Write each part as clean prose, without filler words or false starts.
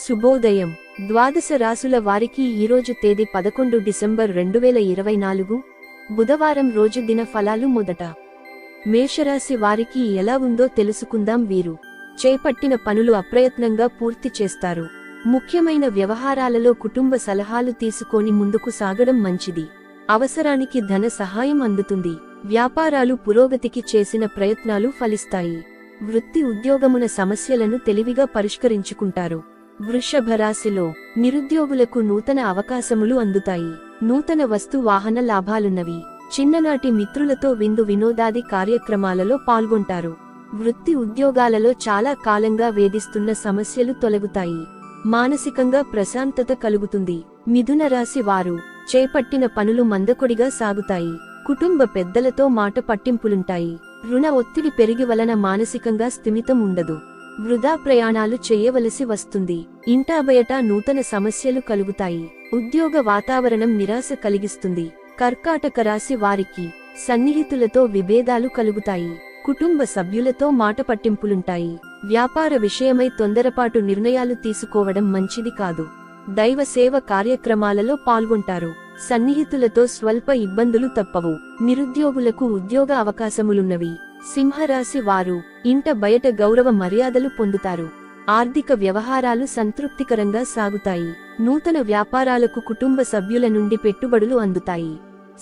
శుభోదయం. ద్వాదశ రాసుల వారికి ఈరోజు తేదీ 11 డిసెంబర్ 2024 బుధవారం రోజు దిన ఫలాలు. మొదట మేషరాశి వారికి ఎలా ఉందో తెలుసుకుందాం. వీరు చేపట్టిన పనులు అప్రయత్నంగా పూర్తి చేస్తారు. ముఖ్యమైన వ్యవహారాలలో కుటుంబ సలహాలు తీసుకొని ముందుకు సాగడం మంచిది. అవసరానికి ధన సహాయం అందుతుంది. వ్యాపారాలు పురోగతికి చేసిన ప్రయత్నాలు ఫలిస్తాయి. వృత్తి ఉద్యోగమున సమస్యలను తెలివిగా పరిష్కరించుకుంటారు. వృషభ రాశిలో నిరుద్యోగులకు నూతన అవకాశములు అందుతాయి. నూతన వస్తు వాహన లాభాలున్నవి. చిన్ననాటి మిత్రులతో విందు వినోదాది కార్యక్రమాలలో పాల్గొంటారు. వృత్తి ఉద్యోగాలలో చాలా కాలంగా వేధిస్తున్న సమస్యలు తొలగుతాయి. మానసికంగా ప్రశాంతత కలుగుతుంది. మిథున రాశి వారు చేపట్టిన పనులు మందకొడిగా సాగుతాయి. కుటుంబ పెద్దలతో మాట పట్టింపులుంటాయి. రుణ ఒత్తిడి పెరిగి వలన మానసికంగా స్థిమితం ఉండదు. వృధా ప్రయాణాలు చేయవలసి వస్తుంది. ఇంటా బయట నూతన సమస్యలు కలుగుతాయి. ఉద్యోగ వాతావరణం నిరాశ కలిగిస్తుంది. కర్కాటక రాశి వారికి సన్నిహితులతో విభేదాలు కలుగుతాయి. కుటుంబ సభ్యులతో మాట పట్టింపులుంటాయి. వ్యాపార విషయమై తొందరపాటు నిర్ణయాలు తీసుకోవడం మంచిది కాదు. దైవ సేవ కార్యక్రమాలలో పాల్గొంటారు. సన్నిహితులతో స్వల్ప ఇబ్బందులు తప్పవు. నిరుద్యోగులకు ఉద్యోగ అవకాశములున్నవి. సింహరాశి వారు ఇంట బయట గౌరవ మర్యాదలు పొందుతారు. ఆర్థిక వ్యవహారాలు సంతృప్తికరంగా సాగుతాయి. నూతన వ్యాపారాలకు కుటుంబ సభ్యుల నుండి పెట్టుబడులు అందుతాయి.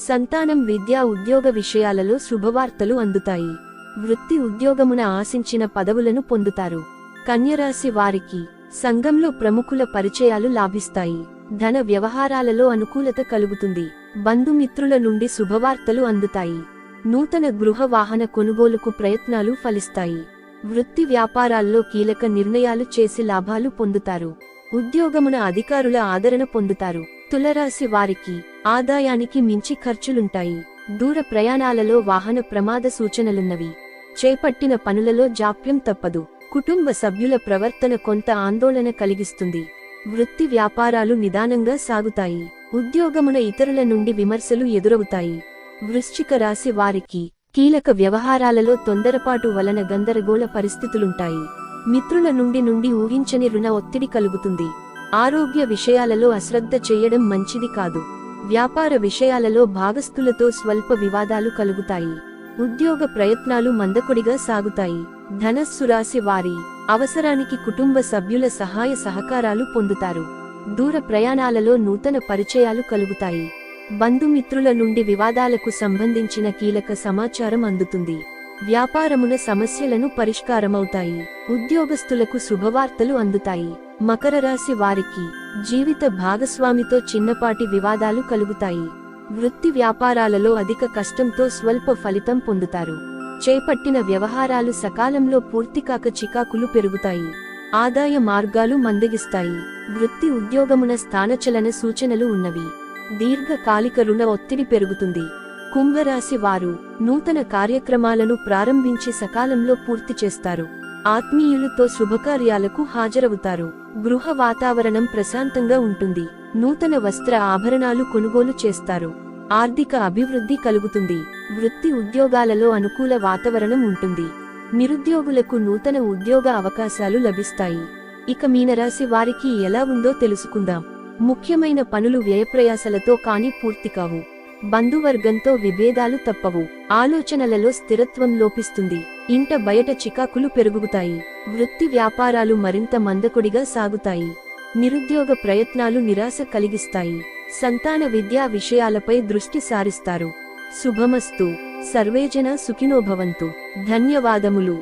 సంతానం విద్యా ఉద్యోగ విషయాలలో శుభవార్తలు అందుతాయి. వృత్తి ఉద్యోగమున ఆశించిన పదవులను పొందుతారు. కన్యరాశి వారికి సంఘంలో ప్రముఖుల పరిచయాలు లాభిస్తాయి. ధన వ్యవహారాలలో అనుకూలత కలుగుతుంది. బంధుమిత్రుల నుండి శుభవార్తలు అందుతాయి. నూతన గృహ వాహన కొనుగోలుకు ప్రయత్నాలు ఫలిస్తాయి. వృత్తి వ్యాపారాల్లో కీలక నిర్ణయాలు చేసి లాభాలు పొందుతారు. ఉద్యోగమున అధికారుల ఆదరణ పొందుతారు. తులరాశి వారికి ఆదాయానికి మించి ఖర్చులుంటాయి. దూర ప్రయాణాలలో వాహన ప్రమాద సూచనలున్నవి. చేపట్టిన పనులలో జాప్యం తప్పదు. కుటుంబ సభ్యుల ప్రవర్తన కొంత ఆందోళన కలిగిస్తుంది. వృత్తి వ్యాపారాలు నిదానంగా సాగుతాయి. ఉద్యోగమున ఇతరుల నుండి విమర్శలు ఎదురవుతాయి. వృశ్చిక రాశి వారికి కీలక వ్యవహారాలలో తొందరపాటు వలన గందరగోళ పరిస్థితులుంటాయి. మిత్రుల నుండి ఊహించని రుణ ఒత్తిడి కలుగుతుంది. ఆరోగ్య విషయాలలో అశ్రద్ధ చేయడం మంచిది కాదు. వ్యాపార విషయాలలో భాగస్థులతో స్వల్ప వివాదాలు కలుగుతాయి. ఉద్యోగ ప్రయత్నాలు మందకొడిగా సాగుతాయి. ధనస్సు రాశి వారి అవసరానికి కుటుంబ సభ్యుల సహాయ సహకారాలు పొందుతారు. దూర ప్రయాణాలలో నూతన పరిచయాలు కలుగుతాయి. బంధుమిత్రుల నుండి వివాదాలకు సంబంధించిన కీలక సమాచారం అందుతుంది. వ్యాపారమున సమస్యలను పరిష్కారమవుతాయి. ఉద్యోగస్తులకు శుభవార్తలు అందుతాయి. మకర రాశి వారికి జీవిత భాగస్వామితో చిన్నపాటి వివాదాలు కలుగుతాయి. వృత్తి వ్యాపారాలలో అధిక కష్టంతో స్వల్ప ఫలితం పొందుతారు. చేపట్టిన వ్యవహారాలు సకాలంలో పూర్తికాక చికాకులు పెరుగుతాయి. ఆదాయ మార్గాలు మందగిస్తాయి. వృత్తి ఉద్యోగమున స్థానచలన సూచనలు ఉన్నవి. దీర్ఘకాలిక రుణ ఒత్తిడి పెరుగుతుంది. కుంభరాశి వారు నూతన కార్యక్రమాలను ప్రారంభించి సకాలంలో పూర్తి చేస్తారు. ఆత్మీయులతో శుభకార్యాలకు హాజరవుతారు. గృహ వాతావరణం ప్రశాంతంగా ఉంటుంది. నూతన వస్త్ర ఆభరణాలు కొనుగోలు చేస్తారు. ఆర్థిక అభివృద్ధి కలుగుతుంది. వృత్తి ఉద్యోగాలలో అనుకూల వాతావరణం ఉంటుంది. నిరుద్యోగులకు నూతన ఉద్యోగ అవకాశాలు లభిస్తాయి. ఇక మీనరాశి వారికి ఎలా ఉందో తెలుసుకుందాం. ముఖ్యమైన పనులు వ్యయప్రయాసలతో కాని పూర్తికావు. బంధువర్గంతో విభేదాలు తప్పవు. ఆలోచనలలో స్థిరత్వం లోపిస్తుంది. ఇంట బయట చికాకులు పెరుగుతాయి. వృత్తి వ్యాపారాలు మరింత మందకొడిగా సాగుతాయి. నిరుద్యోగ ప్రయత్నాలు నిరాశ కలిగిస్తాయి. సంతాన విద్యా విషయాలపై దృష్టి సారిస్తారు. శుభమస్తు. సర్వేజన సుఖినో భవంతు. ధన్యవాదములు.